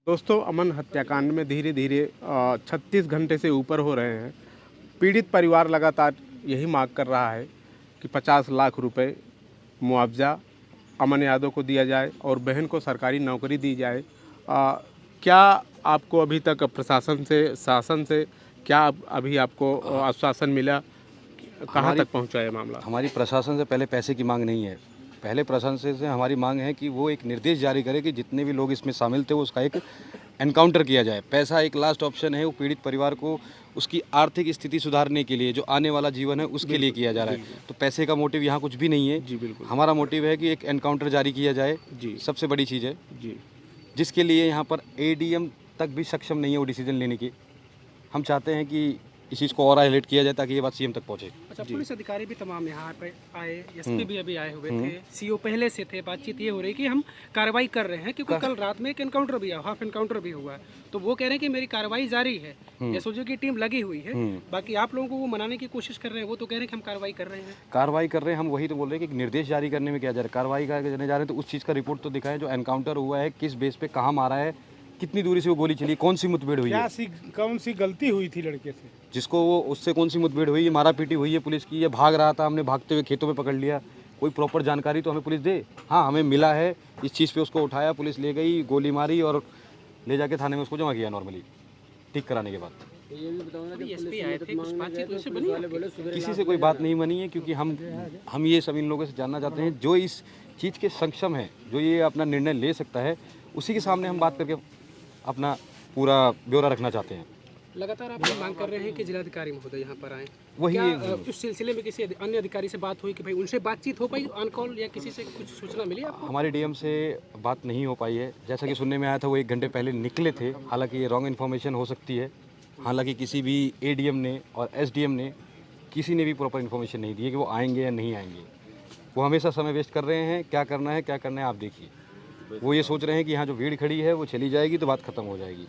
दोस्तों, अमन हत्याकांड में धीरे धीरे 36 घंटे से ऊपर हो रहे हैं। पीड़ित परिवार लगातार यही मांग कर रहा है कि 50 लाख रुपए मुआवजा अमन यादव को दिया जाए और बहन को सरकारी नौकरी दी जाए। क्या आपको अभी तक प्रशासन से, शासन से क्या अभी आपको आश्वासन मिला? कहाँ तक पहुँचा है मामला? हमारी प्रशासन से पहले पैसे की मांग नहीं है। पहले प्रशासन से हमारी मांग है कि वो एक निर्देश जारी करे कि जितने भी लोग इसमें शामिल थे उसका एक एनकाउंटर किया जाए। पैसा एक लास्ट ऑप्शन है, वो पीड़ित परिवार को उसकी आर्थिक स्थिति सुधारने के लिए, जो आने वाला जीवन है उसके लिए किया जा रहा है। तो पैसे का मोटिव यहाँ कुछ भी नहीं है जी बिल्कुल। हमारा मोटिव है कि एक एनकाउंटर जारी किया जाए जी, सबसे बड़ी चीज़ है जी, जिसके लिए यहाँ पर एडीएम तक भी सक्षम नहीं है वो डिसीजन लेने की। हम चाहते हैं कि इस चीज़ को और हाईलाइट किया जाए ताकि ये बात सीएम तक पहुँचे। अच्छा, पुलिस अधिकारी भी तमाम यहाँ पे आए, एसपी भी अभी आए हुए थे, सीओ पहले से थे। बातचीत ये हो रही कि हम कार्रवाई कर रहे हैं क्योंकि कल रात में एक एनकाउंटर भी हुआ, हाफ एनकाउंटर भी हुआ है। तो वो कह रहे हैं कि मेरी कार्रवाई जारी है, एसओजी की टीम लगी हुई है। बाकी आप लोगों को वो मनाने की कोशिश कर रहे हैं, वो तो कह रहे हैं कि हम कार्रवाई कर रहे हैं। कार्रवाई कर रहे हैं, हम वही तो बोल रहे हैं कि निर्देश जारी करने में क्या जा रहा है। कार्रवाई करने जा रहे हैं तो उस चीज़ का रिपोर्ट तो दिखाएं, जो एनकाउंटर हुआ है किस बेस पे, कहाँ मारा है, कितनी दूरी से वो गोली चली, कौन सी मुठभेड़ हुई है, कौन सी गलती हुई थी लड़के से, जिसको वो उससे कौन सी मुठभेड़ हुई, मारा पीटी हुई है पुलिस की, ये भाग रहा था, हमने भागते हुए खेतों में पकड़ लिया। कोई प्रॉपर जानकारी तो हमें पुलिस दे। हाँ, हमें मिला है, इस चीज़ पे उसको उठाया, पुलिस ले गई, गोली मारी और ले जाके थाने में उसको जमा किया नॉर्मली ठीक कराने के बाद। किसी से कोई बात नहीं बनी है क्योंकि हम ये सब इन लोगों से जानना चाहते हैं जो इस चीज़ के सक्षम है, जो ये अपना निर्णय ले सकता है, उसी के सामने हम बात करके अपना पूरा ब्यौरा रखना चाहते हैं। लगातार आप ये मांग कर रहे हैं कि जिलाधिकारी महोदय यहाँ पर आए। वही उस सिलसिले में किसी अन्य अधिकारी से बात हुई कि भाई उनसे बातचीत हो पाई ऑन कॉल, या किसी से कुछ सूचना मिली आपको? हमारे डीएम से बात नहीं हो पाई है। जैसा कि सुनने में आया था वो 1 घंटे पहले निकले थे। हालांकि ये रॉन्ग इन्फॉर्मेशन हो सकती है। हालांकि किसी भी एडीएम ने और एसडीएम ने किसी ने भी प्रॉपर इन्फॉर्मेशन नहीं दी है कि वो आएंगे या नहीं आएंगे। वो हमेशा समय वेस्ट कर रहे हैं। क्या करना है आप देखिए। वो ये सोच रहे हैं कि यहाँ जो भीड़ खड़ी है वो चली जाएगी तो बात खत्म हो जाएगी।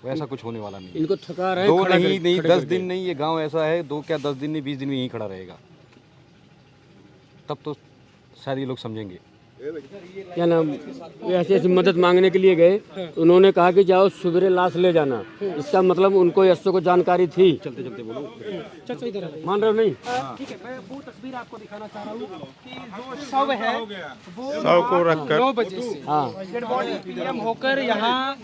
वैसा कुछ होने वाला नहीं। इनको थका रहे 2 नहीं 10 दिन नहीं, ये गांव ऐसा है 2 क्या 10 दिन नहीं 20 दिन में यहीं खड़ा रहेगा। तब तो शायद ये लोग समझेंगे। क्या नाम, ऐसे ऐसी मदद मांगने के लिए गए, उन्होंने कहा कि जाओ सवेरे लाश ले जाना। इसका मतलब उनको एसओ को जानकारी थी। चलते चलते बोलो। चाचा इधर मान रहे हो नहीं? ठीक है, मैं वो तस्वीर आपको दिखाना चाह रहा हूँ कि जो शव है वो शव को रखकर 9 बजे से डेड बॉडी पीएम होकर यहाँ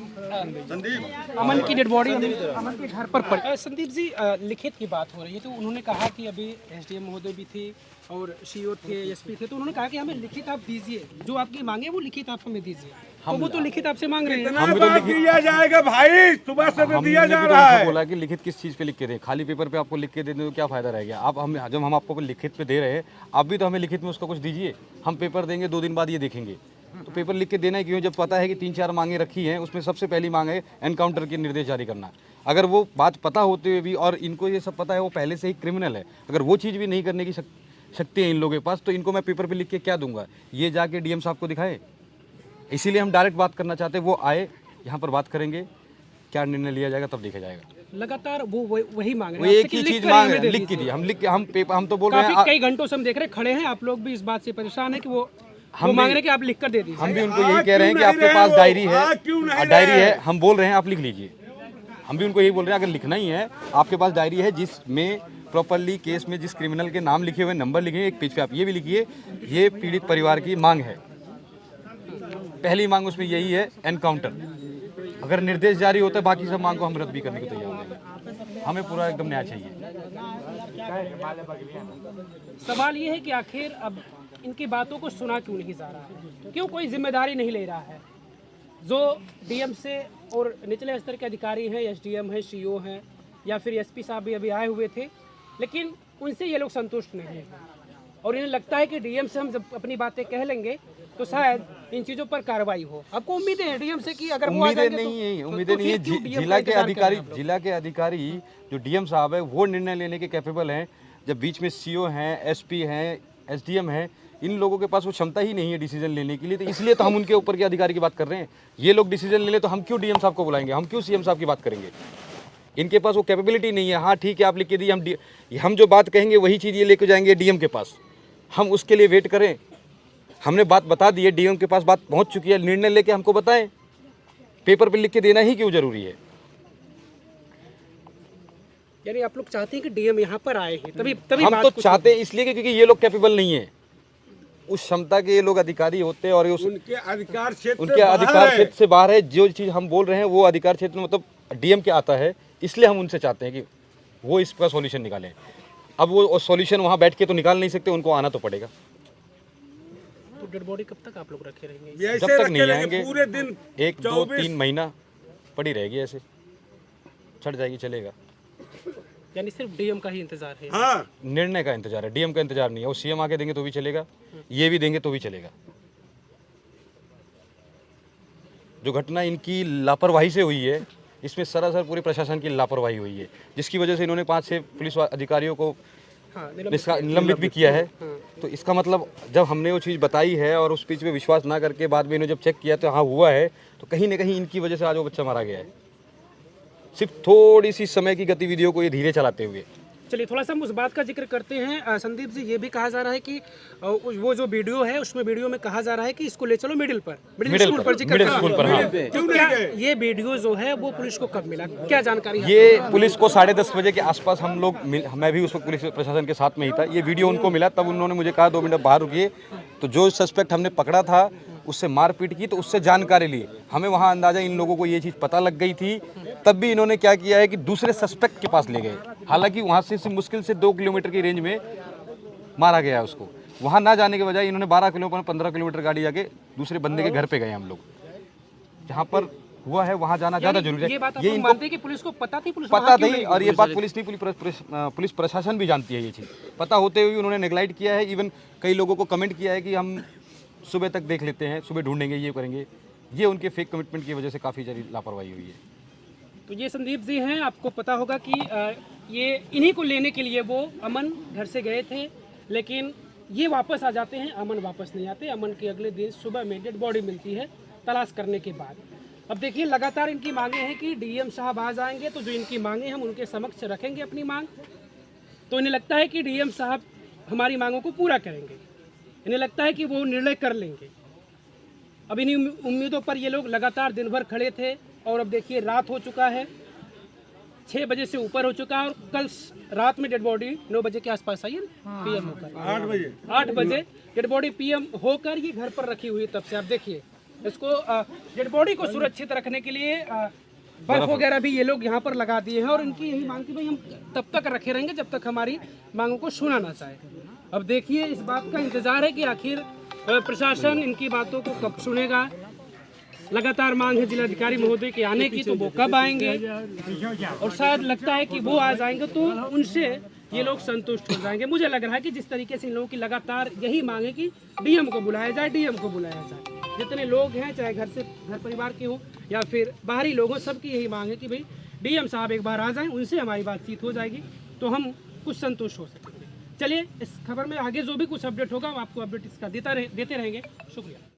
अमन की डेड बॉडी अमन के घर पर पड़ी। संदीप जी, लिखित की बात हो रही है तो उन्होंने कहा कि अभी एसडीएम महोदय भी थे और सीओ थे, एसपी थे, तो उन्होंने कहा कि हमें लिखित आप दीजिए, जो आपकी मांगे वो लिखित आप हमें दीजिए। तो वो तो लिखित आपसे मांग रहे हैं। हम भी तो दिया जाएगा भाई, सुबह से तो दिया जा रहा है। बोला कि लिखित किस चीज़ पे लिख के दें? खाली पेपर पे आपको लिख के दे दें तो क्या फायदा रह गया? आप हम जब हम आपको लिखित पे दे रहे हैं, आप भी तो हमें लिखित में उसका कुछ दीजिए। हम पेपर देंगे 2 दिन बाद ये देखेंगे, तो पेपर लिख के देना है क्यों? जब पता है कि 3-4 मांगे रखी हैं, उसमें सबसे पहली मांग है एनकाउंटर के निर्देश जारी करना। अगर वो बात पता होते हुए भी और इनको ये सब पता है वो पहले से ही क्रिमिनल है, अगर वो चीज़ भी नहीं करने की शक्ति है इन लोगों के पास, तो इनको मैं पेपर पे लिख के क्या दूंगा? ये जाके डीएम साहब को दिखाए। इसीलिए हम डायरेक्ट बात करना चाहते हैं। वो आए, यहाँ पर बात करेंगे, क्या निर्णय लिया जाएगा तब देखा जाएगा। लगातार वो वही मांग रहे वो हैं। एक ही चीज मांग रहे हैं, लिख के दिए। हम तो बोल रहे हैं, कई घंटों से हम देख रहे खड़े हैं, आप लोग भी इस बात से परेशान है कि वो मांग रहे हैं कि आप लिख कर दे दीजिए। हम भी उनको यही कह रहे हैं कि आपके पास डायरी है, हम बोल रहे हैं आप लिख लीजिए। हम भी उनको यही बोल रहे हैं अगर लिखना ही है, आपके पास डायरी है जिसमें प्रॉपरली केस में जिस क्रिमिनल के नाम लिखे हुए, नंबर लिखे हैं, एक पेज पे आप ये भी लिखिए, ये पीड़ित परिवार की मांग है। पहली मांग उसमें यही है, एनकाउंटर। अगर निर्देश जारी होता है बाकी सब मांग को हम रद्द भी करने को तैयार हैं। हमें पूरा एकदम न्याय चाहिए। सवाल ये है कि आखिर अब इनकी बातों को सुना क्यों नहीं जा रहा है? क्यों कोई जिम्मेदारी नहीं ले रहा है? जो डीएम से और निचले स्तर के अधिकारी हैं, एसडीएम है, सीओ हैं, या फिर एसपी साहब भी अभी आए हुए थे, लेकिन उनसे ये लोग संतुष्ट नहीं हैं और इन्हें लगता है कि डीएम से हम जब अपनी बातें कह लेंगे तो शायद इन चीज़ों पर कार्रवाई हो। आपको उम्मीदें हैं डीएम से कि अगर उम्मीदें नहीं है। जिला के अधिकारी जो डीएम साहब है वो निर्णय लेने के कैपेबल हैं। जब बीच में सीओ हैं, एसपी हैं, एसडीएम हैं, इन लोगों के पास वो क्षमता ही नहीं है डिसीजन लेने के लिए। तो इसलिए तो हम उनके ऊपर के अधिकारी की बात कर रहे हैं। ये लोग डिसीजन ले ले तो हम क्यों डीएम साहब को बुलाएंगे? हम क्यों सीएम साहब की बात करेंगे? इनके पास वो कैपेबिलिटी नहीं है। हाँ ठीक है, आप लिख के दिए, हम जो बात कहेंगे वही चीज़ ये लेके जाएंगे डीएम के पास। हम उसके लिए वेट करें? हमने बात बता दी है, डीएम के पास बात पहुंच चुकी है, निर्णय लेके हमको बताएं। पेपर पे लिख के देना ही क्यों जरूरी है? यानी आप लोग चाहते हैं कि डीएम यहाँ पर आए हैं, तभी हम बात तो कुछ चाहते हैं इसलिए क्योंकि ये लोग कैपेबल नहीं है, उस क्षमता के ये लोग अधिकारी होते हैं और उनके अधिकार क्षेत्र से बाहर है। जो चीज़ हम बोल रहे हैं वो अधिकार क्षेत्र में मतलब डीएम के आता है, इसलिए हम उनसे चाहते हैं कि वो इसका सॉल्यूशन निकालें। अब वो सॉल्यूशन वहाँ बैठ के तो निकाल नहीं सकते, उनको आना तो पड़ेगा। तो डेड बॉडी कब तक आप लोग रखे रहेंगे? जब तक नहीं आएंगे पूरे दिन 1, 2, 3 महीना पड़ी रहेगी, ऐसे छट जाएगी, चलेगा। यानी सिर्फ डीएम का ही इंतजार है? हाँ, निर्णय का इंतजार है, डीएम का इंतजार नहीं है। वो सीएम आके देंगे तो भी चलेगा, ये भी देंगे तो भी चलेगा। जो घटना इनकी लापरवाही से हुई है, इसमें सरासर पूरे प्रशासन की लापरवाही हुई है, जिसकी वजह से इन्होंने 5-6 पुलिस अधिकारियों को निलंबित भी किया है। तो इसका मतलब जब हमने वो चीज़ बताई है और उस चीज़ पे विश्वास ना करके बाद में इन्होंने जब चेक किया तो हाँ हुआ है, तो कहीं ना कहीं इनकी वजह से आज वो बच्चा मारा गया है, सिर्फ थोड़ी सी समय की गतिविधियों को ये धीरे चलाते हुए। चलिए थोड़ा सा हम उस बात का जिक्र करते हैं। संदीप जी, ये भी कहा जा रहा है कि वो जो वीडियो है उसमें वीडियो में कहा जा रहा है कि इसको ले चलो मिडिल स्कूल पर। हाँ। तो क्या ये वीडियो जो है वो पुलिस को कब मिला, क्या जानकारी है? ये पुलिस को 10:30 बजे के आसपास हम लोग मैं भी उस वक्त पुलिस प्रशासन के साथ में ही था। ये वीडियो उनको मिला, तब उन्होंने मुझे कहा 2 मिनट बाहर रुकिए। तो जो सस्पेक्ट हमने पकड़ा था उससे मारपीट की, तो उससे जानकारी ली। हमें वहाँ अंदाजा इन लोगों को ये चीज़ पता लग गई थी, तब भी इन्होंने क्या किया है कि दूसरे सस्पेक्ट के पास ले गए। हालांकि वहाँ से मुश्किल से 2 किलोमीटर की रेंज में मारा गया है उसको। वहाँ ना जाने के बजाय इन्होंने 12 किलोमीटर 15 किलोमीटर गाड़ी जाके दूसरे बंदे के घर पे गए। हम लोग जहाँ पर हुआ है वहाँ जाना ज़्यादा जरूरी है। ये बात आप लोग मानते हैं कि पुलिस को पता थी? पुलिस पता थी, और ये बात पुलिस नहीं, पुलिस प्रशासन भी जानती है ये चीज़। पता होते हुए उन्होंने नेग्लाइट किया है। इवन कई लोगों को कमेंट किया है कि हम सुबह तक देख लेते हैं, सुबह ढूंढेंगे, ये करेंगे। ये उनके फेक कमिटमेंट की वजह से काफ़ी ज़्यादा लापरवाही हुई है। तो ये संदीप जी हैं, आपको पता होगा कि ये इन्हीं को लेने के लिए वो अमन घर से गए थे, लेकिन ये वापस आ जाते हैं। अमन वापस नहीं आते। अमन के अगले दिन सुबह में डेड बॉडी मिलती है तलाश करने के बाद। अब देखिए लगातार इनकी मांगे हैं कि डीएम साहब आ जाएंगे तो जो इनकी मांगे हम उनके समक्ष रखेंगे अपनी मांग। तो इन्हें लगता है कि डीएम साहब हमारी मांगों को पूरा करेंगे, इन्हें लगता है कि वो निर्णय कर लेंगे। अब इन्हीं उम्मीदों पर ये लोग लगातार दिन भर खड़े थे और अब देखिए रात हो चुका है, 6 बजे से ऊपर हो चुका है और कल रात में डेड बॉडी 9 बजे के आसपास आई है पीएम होकर। 8 बजे डेड बॉडी पीएम होकर ये घर पर रखी हुई। तब से आप देखिए इसको डेड बॉडी को सुरक्षित रखने के लिए बर्फ वगैरह भी ये लोग यहाँ पर लगा दिए हैं और इनकी यही मांग की भाई हम तब तक रखे रहेंगे जब तक हमारी मांगों को सुना ना चाहे। अब देखिए इस बात का इंतजार है कि आखिर प्रशासन इनकी बातों को कब सुनेगा। लगातार मांग है जिलाधिकारी महोदय के आने की, तो वो कब आएंगे और शायद लगता है कि वो आ जाएंगे तो उनसे ये लोग संतुष्ट हो जाएंगे। मुझे लग रहा है कि जिस तरीके से इन लोगों की लगातार यही मांग है कि डीएम को बुलाया जाए, डीएम को बुलाया जाए। जितने लोग हैं चाहे घर परिवार के हों या फिर बाहरी लोग हों, सबकी यही मांग है कि भाई डीएम साहब एक बार आ जाएं, उनसे हमारी बातचीत हो जाएगी तो हम कुछ संतुष्ट हो सकेंगे। चलिए इस खबर में आगे जो भी कुछ अपडेट होगा हम आपको अपडेट इसका देते रहेंगे। शुक्रिया।